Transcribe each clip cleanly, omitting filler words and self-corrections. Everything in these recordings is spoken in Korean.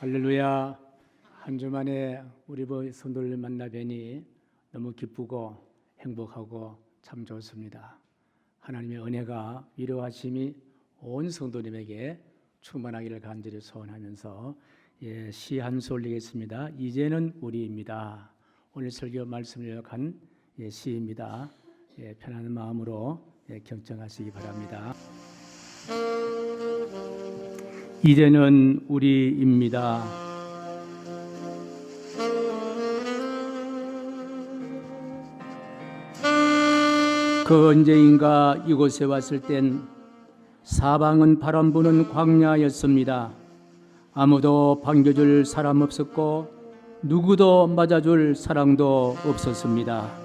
할렐루야. 한 주 만에 우리 성도를 만나 뵈니 너무 기쁘고 행복하고 참 좋습니다. 하나님의 은혜가 위로하심이 온 성도님에게 충만하기를 간절히 소원하면서 시 한 수 올리겠습니다. 이제는 우리입니다. 오늘 설교 말씀을 요약한 시입니다. 편안한 마음으로 경청하시기 바랍니다. 이제는 우리입니다. 그 언제인가 이곳에 왔을 땐 사방은 바람 부는 광야였습니다. 아무도 반겨줄 사람 없었고 누구도 맞아줄 사랑도 없었습니다.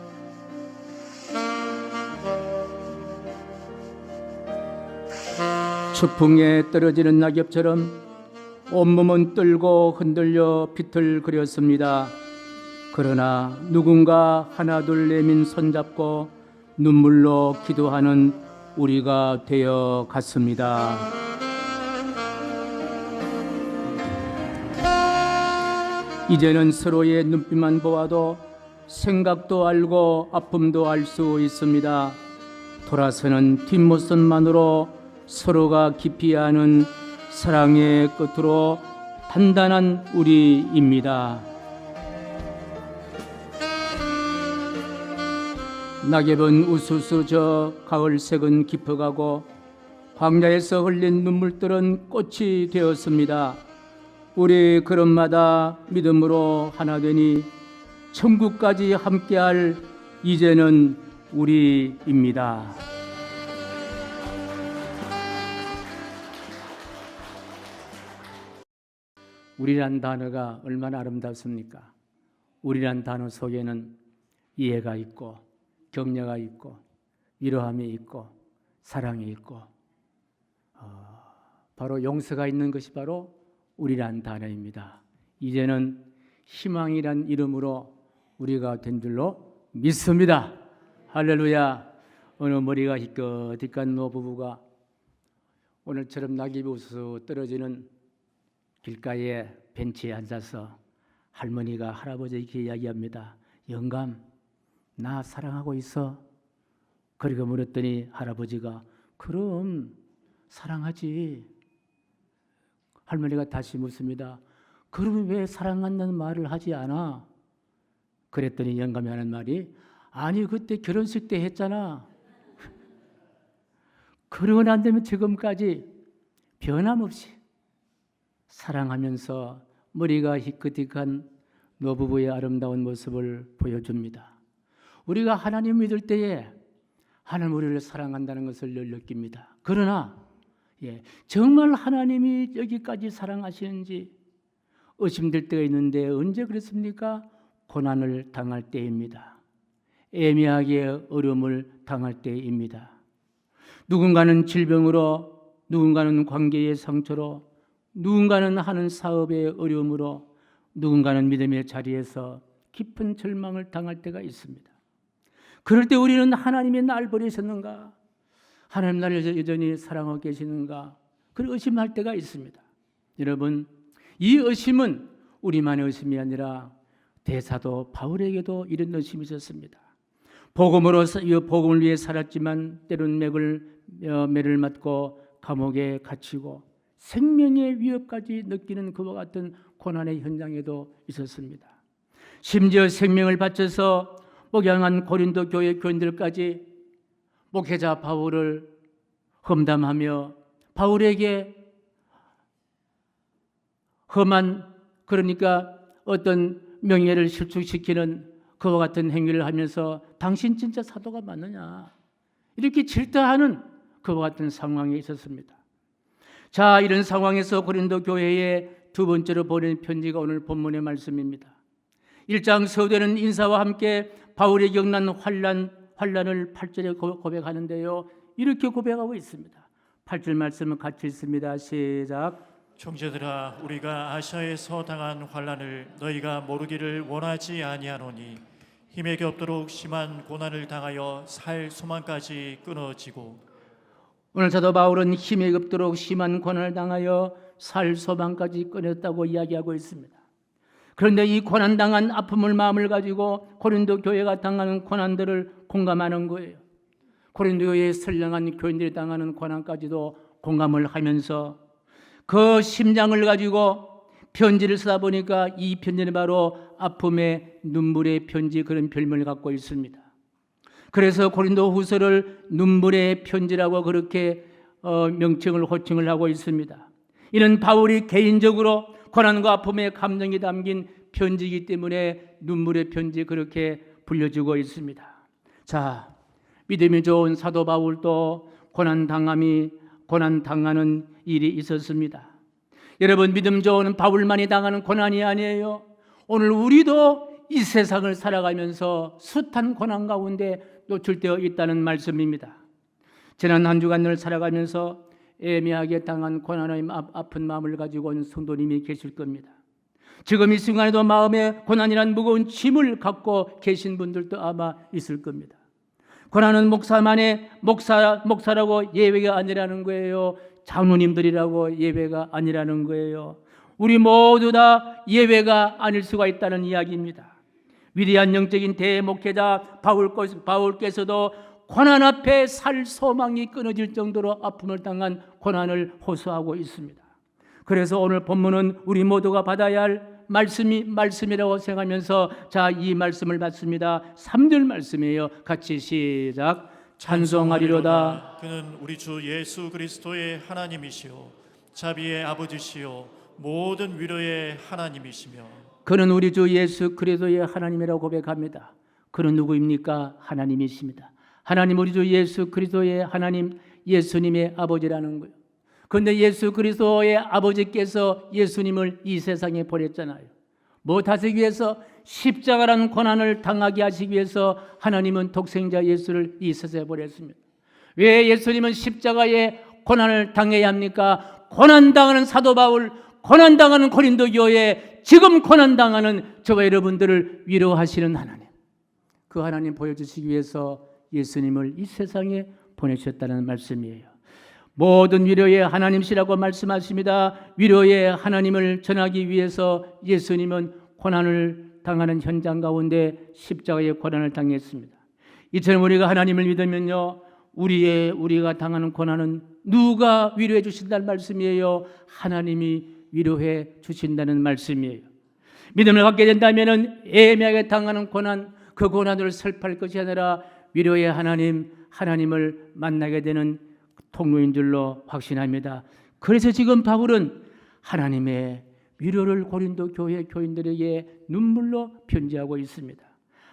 추풍에 떨어지는 낙엽처럼 온몸은 떨고 흔들려 비틀거렸습니다. 그러나 누군가 하나둘 내민 손잡고 눈물로 기도하는 우리가 되어 갔습니다. 이제는 서로의 눈빛만 보아도 생각도 알고 아픔도 알 수 있습니다. 돌아서는 뒷모습만으로 서로가 깊이 아는 사랑의 끝으로 단단한 우리입니다. 낙엽은 우수수 저 가을색은 깊어가고 광야에서 흘린 눈물들은 꽃이 되었습니다. 우리 걸음마다 믿음으로 하나 되니 천국까지 함께할 이제는 우리입니다. 우리란 단어가 얼마나 아름답습니까? 우리란 단어 속에는 이해가 있고 격려가 있고 위로함이 있고 사랑이 있고 바로 용서가 있는 것이 바로 우리란 단어입니다. 이제는 희망이란 이름으로 우리가 된 줄로 믿습니다. 할렐루야. 어느 머리가 희끗희끗한 노부부가 오늘처럼 낙엽이 우수수 떨어지는 길가에 벤치에 앉아서 할머니가 할아버지에게 이야기합니다. 영감, 나 사랑하고 있어? 그리고 물었더니 할아버지가 그럼 사랑하지. 할머니가 다시 묻습니다. 그러면 왜 사랑한다는 말을 하지 않아? 그랬더니 영감이 하는 말이 아니 그때 결혼식 때 했잖아. 그러고 난 다음에 지금까지 변함없이 사랑하면서 머리가 희끗희끗한 노부부의 아름다운 모습을 보여줍니다. 우리가 하나님 믿을 때에 하나님 우리를 사랑한다는 것을 늘 느낍니다. 그러나 정말 하나님이 여기까지 사랑하시는지 의심될 때가 있는데 언제 그랬습니까? 고난을 당할 때입니다. 애매하게 어려움을 당할 때입니다. 누군가는 질병으로, 누군가는 관계의 상처로, 누군가는 하는 사업의 어려움으로, 누군가는 믿음의 자리에서 깊은 절망을 당할 때가 있습니다. 그럴 때 우리는 하나님이 날 버리셨는가? 하나님 나를 여전히 사랑하고 계시는가? 그걸 의심할 때가 있습니다. 여러분, 이 의심은 우리만의 의심이 아니라 대사도 바울에게도 이런 의심이 있었습니다. 복음을 위해 살았지만 때론 매를 맞고 감옥에 갇히고 생명의 위협까지 느끼는 그와 같은 고난의 현장에도 있었습니다. 심지어 생명을 바쳐서 목양한 고린도 교회 교인들까지 목회자 바울을 험담하며 바울에게 험한 그러니까 어떤 명예를 실축시키는 그와 같은 행위를 하면서 당신 진짜 사도가 맞느냐 이렇게 질타하는 그와 같은 상황에 있었습니다. 자, 이런 상황에서 고린도 교회에 두 번째로 보낸 편지가 오늘 본문의 말씀입니다. 1장 서두에는 인사와 함께 바울이 겪는 환난을 8절에 고백하는데요. 이렇게 고백하고 있습니다. 8절 말씀은 같이 있습니다. 시작. 형제들아, 우리가 아시아에서 당한 환난을 너희가 모르기를 원하지 아니하노니 힘에게 없도록 심한 고난을 당하여 살 소망까지 끊어지고 오늘 사도 바울은 힘에 없도록 심한 고난을 당하여 살 소망까지 끊었다고 이야기하고 있습니다. 그런데 이 고난당한 아픔을 마음을 가지고 고린도 교회가 당하는 고난들을 공감하는 거예요. 고린도 교회의 선량한 교인들이 당하는 고난까지도 공감을 하면서 그 심장을 가지고 편지를 쓰다 보니까 이 편지는 바로 아픔의 눈물의 편지, 그런 별명을 갖고 있습니다. 그래서 고린도 후서를 눈물의 편지라고 그렇게 호칭을 하고 있습니다. 이는 바울이 개인적으로 고난과 아픔의 감정이 담긴 편지이기 때문에 눈물의 편지 그렇게 불려지고 있습니다. 자, 믿음이 좋은 사도 바울도 고난당하는 일이 있었습니다. 여러분, 믿음 좋은 바울만이 당하는 고난이 아니에요. 오늘 우리도 이 세상을 살아가면서 숱한 고난 가운데 노출되어 있다는 말씀입니다. 지난 한 주간을 살아가면서 애매하게 당한 고난의 아픈 마음을 가지고 온 성도님이 계실 겁니다. 지금 이 순간에도 마음에 고난이란 무거운 짐을 갖고 계신 분들도 아마 있을 겁니다. 고난은 목사라고 예외가 아니라는 거예요. 장로님들이라고 예외가 아니라는 거예요. 우리 모두 다 예외가 아닐 수가 있다는 이야기입니다. 위대한 영적인 대목회자 바울께서도 고난 앞에 살 소망이 끊어질 정도로 아픔을 당한 고난을 호소하고 있습니다. 그래서 오늘 본문은 우리 모두가 받아야 할 말씀이라고 생각하면서 자, 이 말씀을 받습니다. 3절 말씀이에요. 같이 시작. 찬송하리로다. 그는 우리 주 예수 그리스도의 하나님이시요 자비의 아버지시요 모든 위로의 하나님이시며. 그는 우리 주 예수 그리스도의 하나님이라고 고백합니다. 그는 누구입니까? 하나님이십니다. 하나님, 우리 주 예수 그리스도의 하나님, 예수님의 아버지라는 거예요. 그런데 예수 그리스도의 아버지께서 예수님을 이 세상에 보냈잖아요. 무엇하시기 위해서? 십자가라는 고난을 당하게 하시기 위해서 하나님은 독생자 예수를 이 세상에 보냈습니다. 왜 예수님은 십자가의 고난을 당해야 합니까? 고난당하는 사도 바울, 고난당하는 고린도 교회, 지금 고난당하는 저와 여러분들을 위로하시는 하나님, 그 하나님 보여주시기 위해서 예수님을 이 세상에 보내셨다는 말씀이에요. 모든 위로의 하나님이시라고 말씀하십니다. 위로의 하나님을 전하기 위해서 예수님은 고난을 당하는 현장 가운데 십자가의 고난을 당했습니다. 이처럼 우리가 하나님을 믿으면요, 우리가 당하는 고난은 누가 위로해 주신다는 말씀이에요? 하나님이 위로해 주신다는 말씀이에요. 믿음을 갖게 된다면 애매하게 당하는 고난, 그 고난을 설파할 것이 아니라 위로의 하나님을 만나게 되는 통로인 줄로 확신합니다. 그래서 지금 바울은 하나님의 위로를 고린도 교회 교인들에게 눈물로 편지하고 있습니다.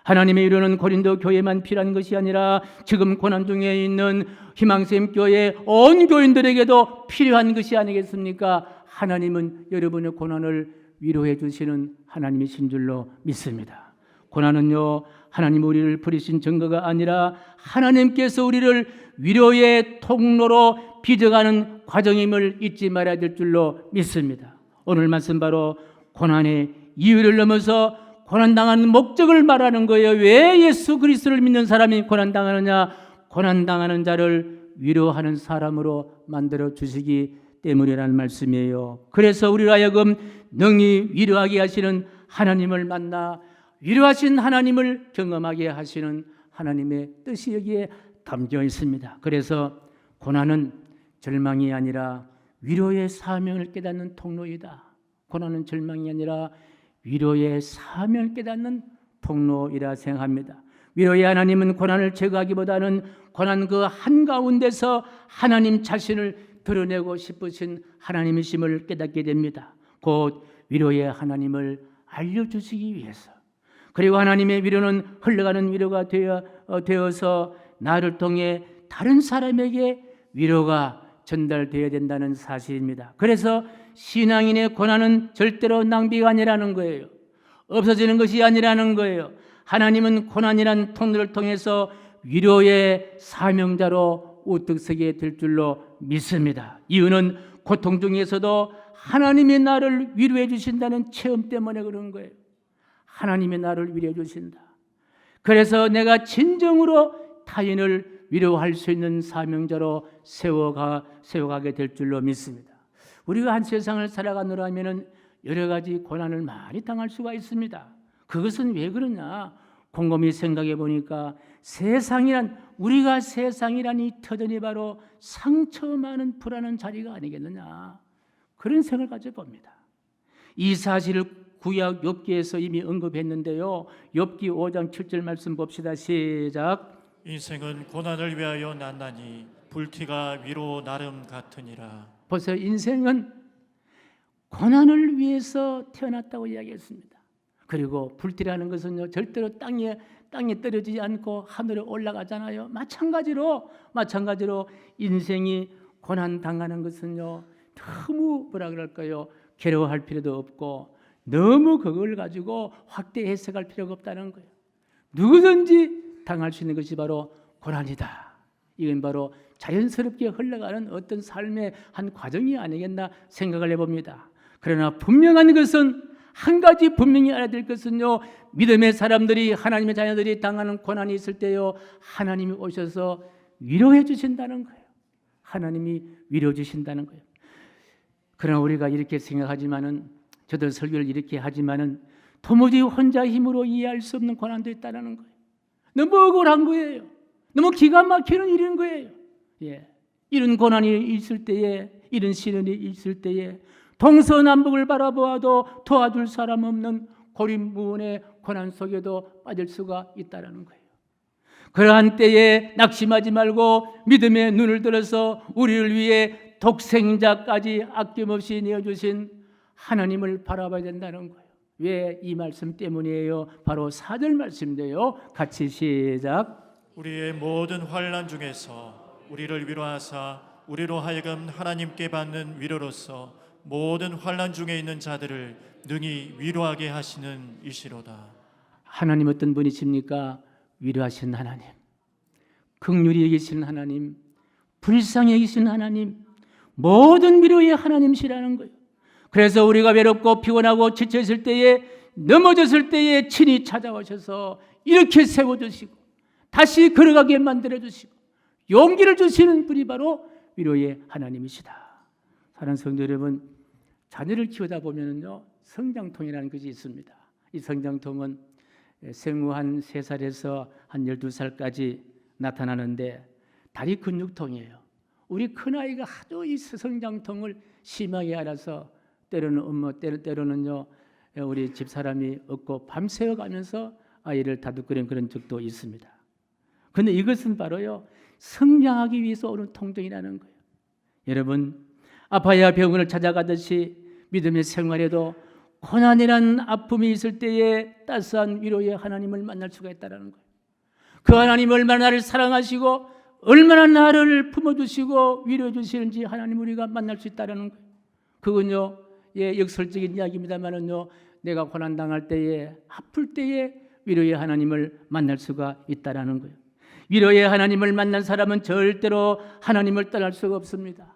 하나님의 위로는 고린도 교회만 필요한 것이 아니라 지금 고난 중에 있는 희망샘 교회 온 교인들에게도 필요한 것이 아니겠습니까? 하나님은 여러분의 고난을 위로해 주시는 하나님이신 줄로 믿습니다. 고난은요, 하나님 우리를 버리신 증거가 아니라 하나님께서 우리를 위로의 통로로 빚어가는 과정임을 잊지 말아야 될 줄로 믿습니다. 오늘 말씀 바로 고난의 이유를 넘어서 고난당하는 목적을 말하는 거예요. 왜 예수 그리스도를 믿는 사람이 고난당하느냐? 고난당하는 자를 위로하는 사람으로 만들어 주시기 때문이라는 말씀이에요. 그래서 우리로 하여금 능히 위로하게 하시는 하나님을 만나 위로하신 하나님을 경험하게 하시는 하나님의 뜻이 여기에 담겨 있습니다. 그래서 고난은 절망이 아니라 위로의 사명을 깨닫는 통로이다. 고난은 절망이 아니라 위로의 사명을 깨닫는 통로이라 생각합니다. 위로의 하나님은 고난을 제거하기보다는 고난 그 한가운데서 하나님 자신을 드러내고 싶으신 하나님이심을 깨닫게 됩니다. 곧 위로의 하나님을 알려주시기 위해서. 그리고 하나님의 위로는 흘러가는 위로가 되어서 나를 통해 다른 사람에게 위로가 전달되어야 된다는 사실입니다. 그래서 신앙인의 고난은 절대로 낭비가 아니라는 거예요. 없어지는 것이 아니라는 거예요. 하나님은 고난이라는 통로를 통해서 위로의 사명자로 우뚝 서게 될 줄로 믿습니다. 이유는 고통 중에서도 하나님이 나를 위로해 주신다는 체험 때문에 그런 거예요. 하나님이 나를 위로해 주신다. 그래서 내가 진정으로 타인을 위로할 수 있는 사명자로 세워가게 될 줄로 믿습니다. 우리가 한 세상을 살아가느라 하면은 여러 가지 고난을 많이 당할 수가 있습니다. 그것은 왜 그러냐? 곰곰이 생각해 보니까 우리가 세상이란 이 터전이 바로 상처 많은 불안한 자리가 아니겠느냐, 그런 생각을 가져봅니다. 이 사실을 구약 욥기에서 이미 언급했는데요. 욥기 5장 7절 말씀 봅시다. 시작. 인생은 고난을 위하여 났나니 불티가 위로 나름 같으니라. 보세요. 인생은 고난을 위해서 태어났다고 이야기했습니다. 그리고 불티라는 것은요, 절대로 땅에 떨어지지 않고 하늘에 올라가잖아요. 마찬가지로 인생이 고난 당하는 것은요, 너무 뭐라 그럴까요? 괴로워할 필요도 없고 너무 그걸 가지고 확대 해석할 필요가 없다는 거예요. 누구든지 당할 수 있는 것이 바로 고난이다. 이건 바로 자연스럽게 흘러가는 어떤 삶의 한 과정이 아니겠나 생각을 해봅니다. 그러나 분명한 것은, 한 가지 분명히 알아야 될 것은요, 믿음의 사람들이, 하나님의 자녀들이 당하는 고난이 있을 때요, 하나님이 오셔서 위로해 주신다는 거예요. 하나님이 위로해 주신다는 거예요. 그러나 우리가 이렇게 생각하지만은, 저도 설교를 이렇게 하지만은 도무지 혼자 힘으로 이해할 수 없는 고난도 있다는 거예요. 너무 억울한 거예요. 너무 기가 막히는 일인 거예요. 예. 이런 고난이 있을 때에, 이런 시련이 있을 때에 동서남북을 바라보아도 도와줄 사람 없는 고립무원의 고난 속에도 빠질 수가 있다는 거예요. 그러한 때에 낙심하지 말고 믿음의 눈을 들어서 우리를 위해 독생자까지 아낌없이 내어주신 하나님을 바라봐야 된다는 거예요. 왜? 이 말씀 때문이에요. 바로 4절 말씀인데요. 같이 시작. 우리의 모든 환난 중에서 우리를 위로하사 우리로 하여금 하나님께 받는 위로로서 모든 환난 중에 있는 자들을 능히 위로하게 하시는 이시로다. 하나님 어떤 분이십니까? 위로하시는 하나님, 긍휼히 여기시는 하나님, 불쌍히 여기시는 하나님, 모든 위로의 하나님이시라는 거예요. 그래서 우리가 외롭고 피곤하고 지쳐있을 때에, 넘어졌을 때에 친히 찾아오셔서 이렇게 세워주시고 다시 걸어가게 만들어주시고 용기를 주시는 분이 바로 위로의 하나님이시다. 사랑하는 성도 여러분, 자녀를 키우다 보면요, 성장통이라는 것이 있습니다. 이 성장통은 생후 한 3살에서 한 12살까지 나타나는데 다리 근육통이에요. 우리 큰아이가 하도 이 성장통을 심하게 알아서 때로는요, 우리 집사람이 얻고 밤새워 가면서 아이를 다독거리는 그런 적도 있습니다. 그런데 이것은 바로요, 성장하기 위해서 오는 통증이라는 거예요. 여러분, 아파야 병원을 찾아가듯이 믿음의 생활에도 고난이라는 아픔이 있을 때에 따스한 위로의 하나님을 만날 수가 있다는 거예요. 그 하나님 얼마나 나를 사랑하시고 얼마나 나를 품어주시고 위로해 주시는지 하나님 우리가 만날 수 있다는 거예요. 그건요, 역설적인 이야기입니다만은요, 내가 고난 당할 때에, 아플 때에 위로의 하나님을 만날 수가 있다라는 거예요. 위로의 하나님을 만난 사람은 절대로 하나님을 떠날 수가 없습니다.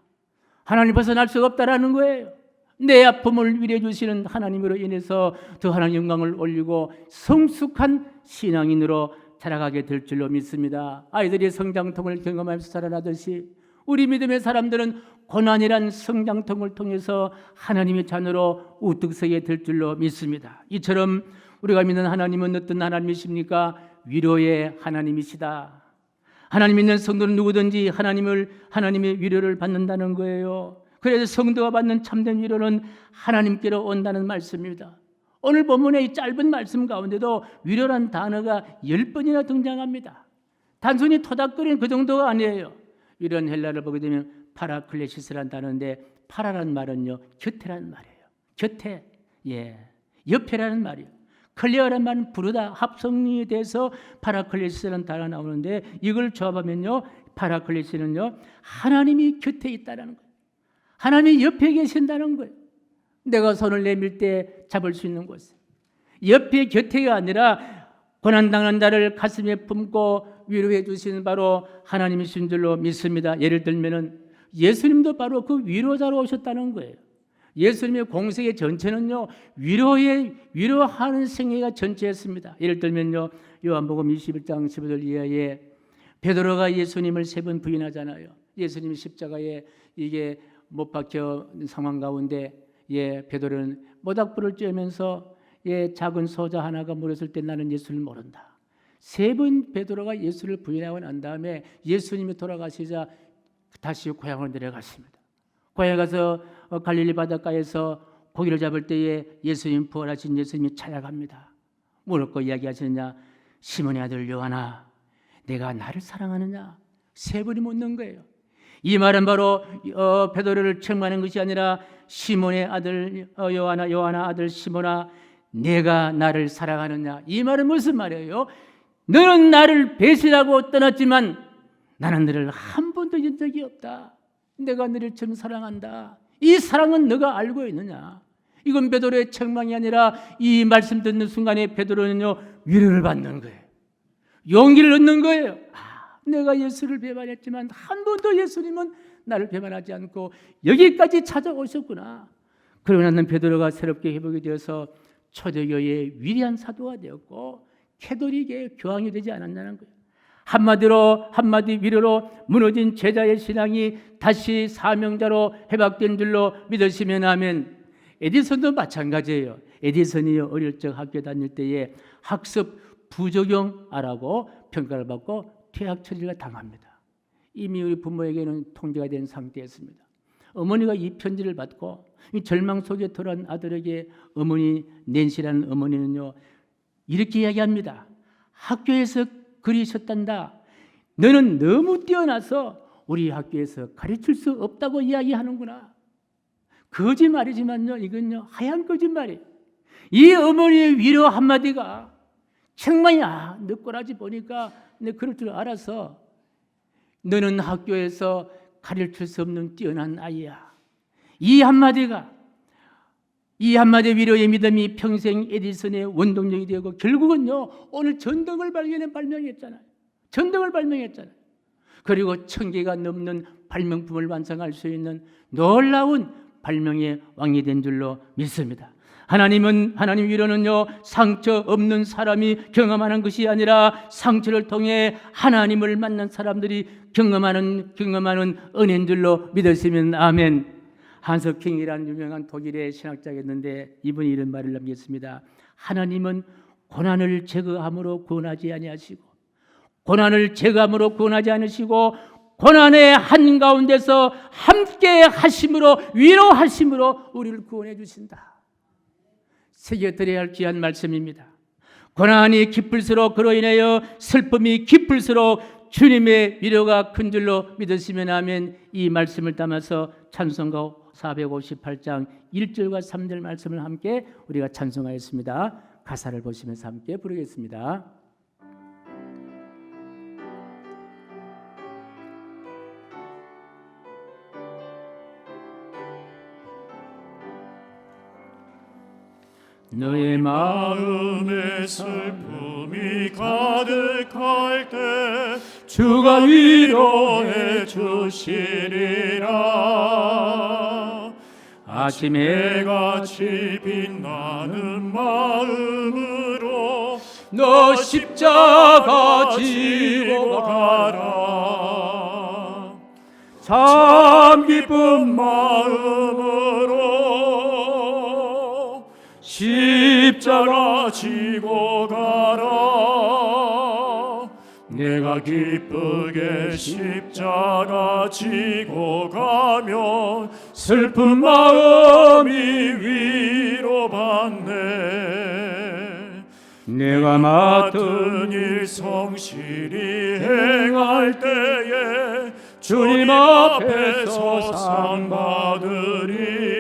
하나님 벗어날 수가 없다라는 거예요. 내 아픔을 위로해 주시는 하나님으로 인해서 더 하나님 영광을 올리고 성숙한 신앙인으로 자라가게 될 줄로 믿습니다. 아이들이 성장통을 경험하면서 자라나듯이 우리 믿음의 사람들은 고난이란 성장통을 통해서 하나님의 자녀로 우뚝 서게 될 줄로 믿습니다. 이처럼 우리가 믿는 하나님은 어떤 하나님이십니까? 위로의 하나님이시다. 하나님 믿는 성도는 누구든지 하나님의 위로를 받는다는 거예요. 그래서 성도가 받는 참된 위로는 하나님께로 온다는 말씀입니다. 오늘 본문의 이 짧은 말씀 가운데도 위로란 단어가 10번이나 등장합니다. 단순히 토닥거리는 그 정도가 아니에요. 이런 헬라를 보게 되면 파라클레시스라는 단어인데, 파라라는 말은요, 곁에라는 말이에요. 곁에, 옆에라는 말이에요. 클레어라는 말은 부르다, 합성이 돼서 파라클레시스라는 단어가 나오는데, 이걸 조합하면요, 파라클레시스는요, 하나님이 곁에 있다는 거예요. 하나님이 옆에 계신다는 거예요. 내가 손을 내밀 때 잡을 수 있는 곳에, 옆에 곁에가 아니라 고난당한 자를 가슴에 품고 위로해 주시는 바로 하나님이신 줄로 믿습니다. 예를 들면은 예수님도 바로 그 위로자로 오셨다는 거예요. 예수님의 공생의 전체는요, 위로하는 생애가 전체였습니다. 예를 들면요, 요한복음 21장 15절 이하에 베드로가 예수님을 3번 부인하잖아요. 예수님이 십자가에 이게 못 박혀 상황 가운데 베드로는 모닥불을 쬐면서 작은 소자 하나가 물었을 때 나는 예수를 모른다. 3번 베드로가 예수를 부인하고 난 다음에 예수님이 돌아가시자 다시 고향으로 내려갔습니다. 고향에 가서 갈릴리 바닷가에서 고기를 잡을 때에 예수님 부활하신 예수님이 찾아갑니다. 뭐라고 이야기하시느냐? 시몬의 아들 요한아, 내가 나를 사랑하느냐? 3번이 묻는 거예요. 이 말은 바로 베드로를 책망하는 것이 아니라 시몬의 아들 요한아 아들 시몬아, 내가 나를 사랑하느냐? 이 말은 무슨 말이에요? 너는 나를 배신하고 떠났지만 나는 너를 한 번도 잊은 적이 없다. 내가 너를 참 사랑한다. 이 사랑은 너가 알고 있느냐? 이건 베드로의 책망이 아니라 이 말씀 듣는 순간에 베드로는요 위로를 받는 거예요. 용기를 얻는 거예요. 내가 예수를 배반했지만 한 번도 예수님은 나를 배반하지 않고 여기까지 찾아오셨구나. 그러고 나는 베드로가 새롭게 회복이 되어서 초대교회의 위대한 사도가 되었고 캐톨릭의 교황이 되지 않았냐는 거예요. 한마디 위로로 무너진 제자의 신앙이 다시 사명자로 회복된 줄로 믿으시면 아멘. 에디슨도 마찬가지예요. 에디슨이 어릴 적 학교 다닐 때에 학습 부적용하라고 평가를 받고 퇴학 처리를 당합니다. 이미 우리 부모에게는 통제가 된 상태였습니다. 어머니가 이 편지를 받고 이 절망 속에 들어간 아들에게 어머니 낸시라는 어머니는요 이렇게 이야기합니다. 학교에서 그리셨단다. 너는 너무 뛰어나서 우리 학교에서 가르칠 수 없다고 이야기하는구나. 거짓말이지만요 이건요 하얀 거짓말이에요. 이 어머니의 위로 한마디가 책망이야. 너 꼬라지 보니까 내 그럴 줄 알아서 너는 학교에서 가르칠 수 없는 뛰어난 아이야. 이 한마디의 위로의 믿음이 평생 에디슨의 원동력이 되고 결국은요 오늘 전등을 발명했잖아요. 그리고 1000개가 넘는 발명품을 완성할 수 있는 놀라운 발명의 왕이 된 줄로 믿습니다. 하나님 위로는요 상처 없는 사람이 경험하는 것이 아니라 상처를 통해 하나님을 만난 사람들이 경험하는 은혜인 줄로 믿으시면 아멘. 한석킹이라는 유명한 독일의 신학자였는데 이분이 이런 말을 남겼습니다. 하나님은 고난을 제거함으로 구원하지 아니하시고 고난의 한가운데서 함께 하심으로 위로하심으로 우리를 구원해 주신다. 새겨드려야 할 귀한 말씀입니다. 고난이 깊을수록 그로 인하여 슬픔이 깊을수록 주님의 위로가 큰 줄로 믿으시면 아멘. 이 말씀을 담아서 찬송가 458장 1절과 3절 말씀을 함께 우리가 찬송하였습니다. 가사를 보시면서 함께 부르겠습니다. 너의 마음에 슬픔이 가득할 때 주가 위로해 주시리라. 아침에 같이 빛나는 마음으로 너 십자가 지고 가라. 참 기쁜 마음으로 십자가 지고 가라. 내가 기쁘게 십자가 지고 가면 슬픈 마음이 위로받네. 내가 맡은 일 성실히 행할 때에 주님 앞에서 상 받으리.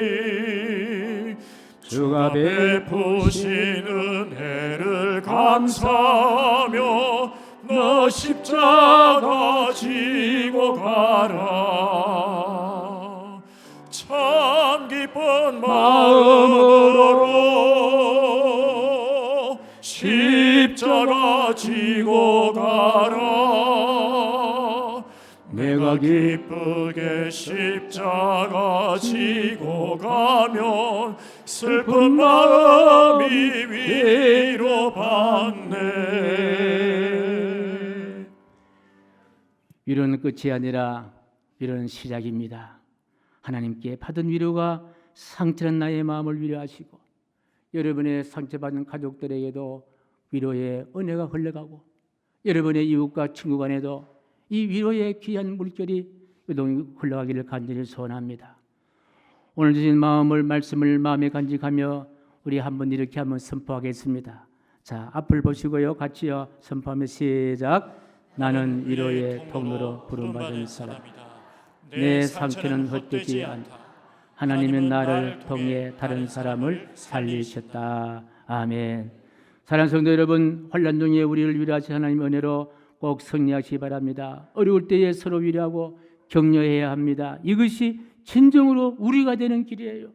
주가 베푸신 은혜를 감사하며 너 십자가 지고 가라. 참 기쁜 마음으로 십자가 지고 가라. 내가 기쁘게 십자가 지고 가면 슬픈 마음이 위로받네. 위로는 끝이 아니라 위로는 시작입니다. 하나님께 받은 위로가 상처난 나의 마음을 위로하시고 여러분의 상처받은 가족들에게도 위로의 은혜가 흘러가고 여러분의 이웃과 친구 간에도 이 위로의 귀한 물결이 요동이 흘러가기를 간절히 소원합니다. 오늘 주신 말씀을 마음에 간직하며 우리 한번 이렇게 한번 선포하겠습니다. 자, 앞을 보시고요. 같이요. 선포하며 시작. 나는 위로의 통로로 부름받은 사람이다. 내 상처는 헛되지 않다. 하나님은 나를 통해 다른 사람을 살리셨다. 아멘. 사랑하는 성도 여러분, 환난 중에 우리를 위로하신 하나님의 은혜로 꼭 승리하시기 바랍니다. 어려울 때에 서로 위로하고 격려해야 합니다. 이것이 진정으로 우리가 되는 길이에요.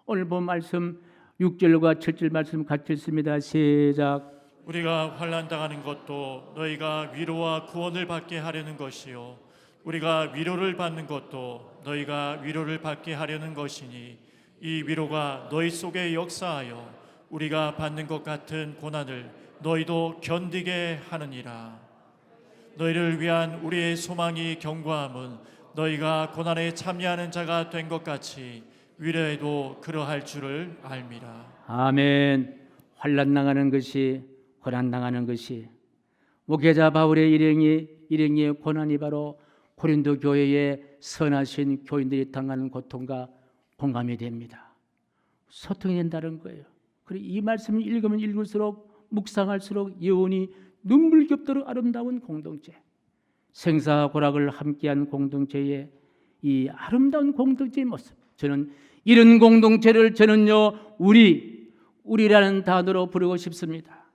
오늘 본 말씀 6절과 7절 말씀 같이 읽습니다. 시작. 우리가 환난 당하는 것도 너희가 위로와 구원을 받게 하려는 것이요 우리가 위로를 받는 것도 너희가 위로를 받게 하려는 것이니 이 위로가 너희 속에 역사하여 우리가 받는 것 같은 고난을 너희도 견디게 하느니라. 너희를 위한 우리의 소망이 견고함은 너희가 고난에 참여하는 자가 된 것 같이 위로에도 그러할 줄을 알미라. 아멘. 환난 당하는 것이 고난 당하는 것이 목회자 바울의 일행의 고난이 바로 고린도 교회에 선하신 교인들이 당하는 고통과 공감이 됩니다. 소통이 된다는 거예요. 그리고 이 말씀을 읽으면 읽을수록 묵상할수록 여운이 눈물겹도록 아름다운 공동체, 생사고락을 함께한 공동체의 이 아름다운 공동체의 모습, 저는 이런 공동체를 우리라는 단어로 부르고 싶습니다.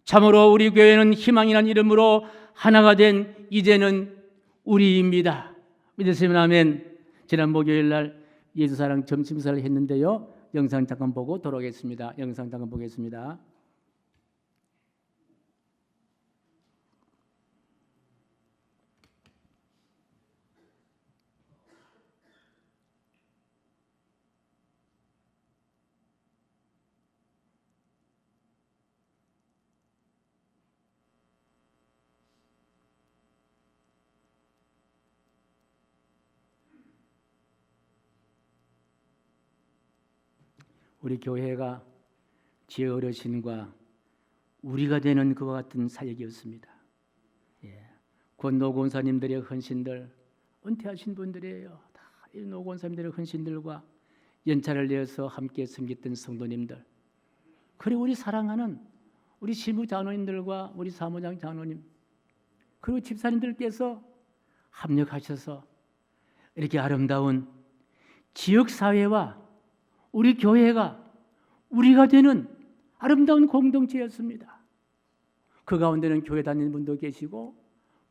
참으로 우리 교회는 희망이라는 이름으로 하나가 된 이제는 우리입니다. 믿으시면 아멘. 지난 목요일 날 예수사랑 점심사를 했는데요. 영상 잠깐 보고 돌아오겠습니다. 영상 잠깐 보겠습니다. 우리 교회가 지혜 어르신과 우리가 되는 그와 같은 사역이었습니다. 곧 노권사님들의 헌신들, 은퇴하신 분들이에요. 다 이 노권사님들의 헌신들과 연차를 내어서 함께 섬겼던 성도님들, 그리고 우리 사랑하는 우리 실무 장로님들과 우리 사무장 장로님, 그리고 집사님들께서 합력하셔서 이렇게 아름다운 지역사회와 우리 교회가 우리가 되는 아름다운 공동체였습니다. 그 가운데는 교회 다니는 분도 계시고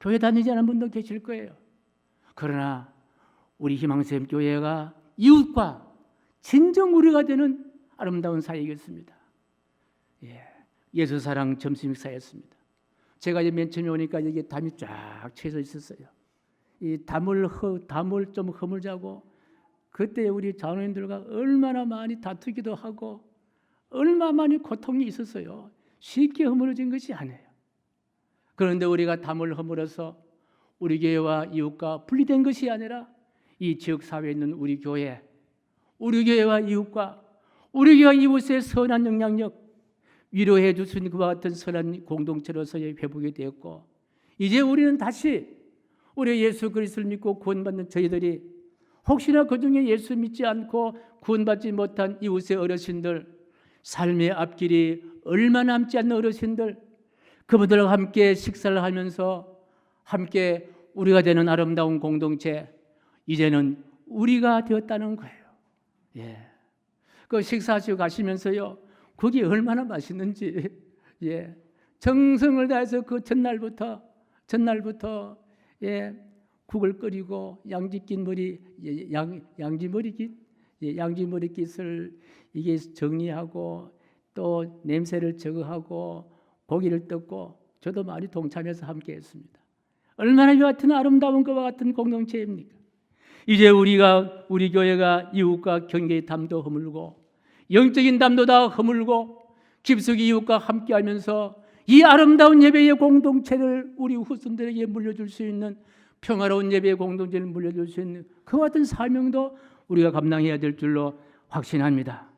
교회 다니지 않은 분도 계실 거예요. 그러나 우리 희망샘 교회가 이웃과 진정 우리가 되는 아름다운 사역이었습니다. 예수사랑 점심식사였습니다. 제가 이제 맨 처음에 오니까 여기 담이 쫙 채져 있었어요. 이 담을 좀 허물자고 그때 우리 장로님들과 얼마나 많이 다투기도 하고 얼마나 많이 고통이 있었어요. 쉽게 허물어진 것이 아니에요. 그런데 우리가 담을 허물어서 우리 교회와 이웃과 분리된 것이 아니라 이 지역사회에 있는 우리 교회와 이웃과 우리 교회와 이웃의 선한 영향력, 위로해 줄 수 있는 그와 같은 선한 공동체로서의 회복이 되었고, 이제 우리는 다시 우리 예수 그리스도를 믿고 구원받는 저희들이 혹시나 그중에 예수 믿지 않고 구원받지 못한 이웃의 어르신들, 삶의 앞길이 얼마 남지 않는 어르신들, 그분들과 함께 식사를 하면서 함께 우리가 되는 아름다운 공동체, 이제는 우리가 되었다는 거예요. 그 식사하시고 가시면서요, 그게 얼마나 맛있는지, 정성을 다해서 그 전날부터 국을 끓이고 양지머리깃을 이게 정리하고 또 냄새를 제거하고 고기를 뜯고 저도 많이 동참해서 함께했습니다. 얼마나 이와 같은 아름다운 것과 같은 공동체입니까? 이제 우리 교회가 이웃과 경계의 담도 허물고 영적인 담도 다 허물고 깊숙이 이웃과 함께하면서 이 아름다운 예배의 공동체를 우리 후손들에게 물려줄 수 있는 평화로운 예배의 공동체를 물려줄 수 있는 그와 같은 사명도 우리가 감당해야 될 줄로 확신합니다.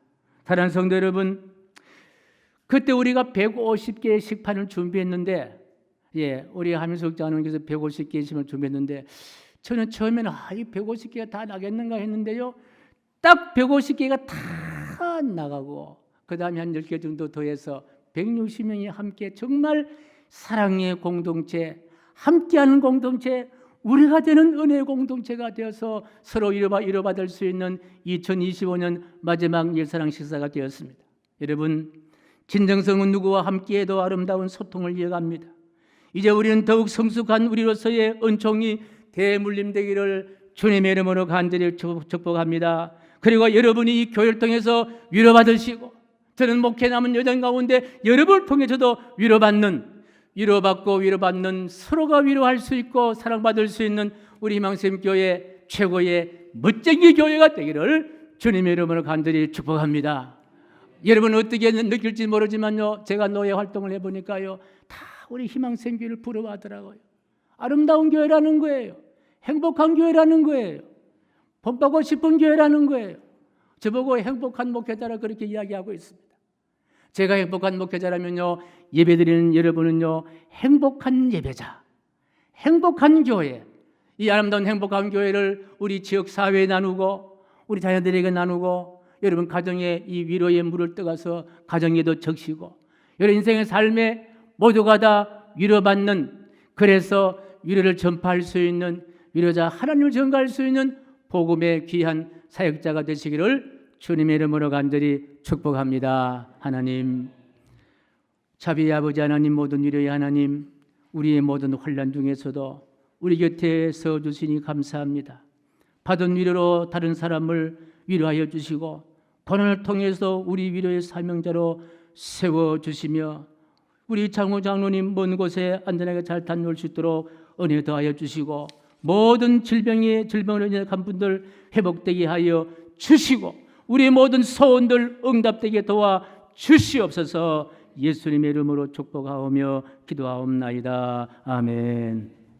사랑하는 성도 여러분, 그때 우리가 150개의 식판을 준비했는데, 우리 하민석 장로님께서 150개의 식판을 준비했는데, 저는 처음에는 이 150개가 다 나겠는가 했는데요, 딱 150개가 다 나가고 그 다음에 한 10개 정도 더해서 160명이 함께 정말 사랑의 공동체, 함께하는 공동체, 우리가 되는 은혜의 공동체가 되어서 서로 위로받을 수 있는 2025년 마지막 일사랑 식사가 되었습니다. 여러분, 진정성은 누구와 함께해도 아름다운 소통을 이어갑니다. 이제 우리는 더욱 성숙한 우리로서의 은총이 대물림되기를 주님의 이름으로 간절히 축복합니다. 그리고 여러분이 이 교회를 통해서 위로받으시고, 저는 목회 남은 여정 가운데 여러분을 통해 저도 위로받는 서로가 위로할 수 있고 사랑받을 수 있는 우리 희망샘 교회 최고의 멋쟁이 교회가 되기를 주님의 이름으로 간절히 축복합니다. 여러분 어떻게 느낄지 모르지만요, 제가 노예 활동을 해보니까요, 다 우리 희망샘 교회를 부러워하더라고요. 아름다운 교회라는 거예요. 행복한 교회라는 거예요. 본받고 싶은 교회라는 거예요. 저보고 행복한 목회자라 그렇게 이야기하고 있습니다. 제가 행복한 목회자라면요, 예배드리는 여러분은요, 행복한 예배자, 행복한 교회, 이 아름다운 행복한 교회를 우리 지역 사회에 나누고 우리 자녀들에게 나누고 여러분 가정에 이 위로의 물을 떠가서 가정에도 적시고 여러분 인생의 삶에 모두가 다 위로받는, 그래서 위로를 전파할 수 있는 위로자, 하나님을 전가할 수 있는 복음의 귀한 사역자가 되시기를 주님의 이름으로 간절히 축복합니다. 하나님, 자비의 아버지 하나님, 모든 위로의 하나님, 우리의 모든 환난 중에서도 우리 곁에 서 주시니 감사합니다. 받은 위로로 다른 사람을 위로하여 주시고 고난을 통해서 우리 위로의 사명자로 세워주시며 우리 장로 장로님 먼 곳에 안전하게 잘 다녀올 수 있도록 은혜 더하여 주시고 모든 질병으로 인한 분들 회복되게 하여 주시고 우리의 모든 소원들 응답되게 도와 주시옵소서. 예수님의 이름으로 축복하오며 기도하옵나이다. 아멘.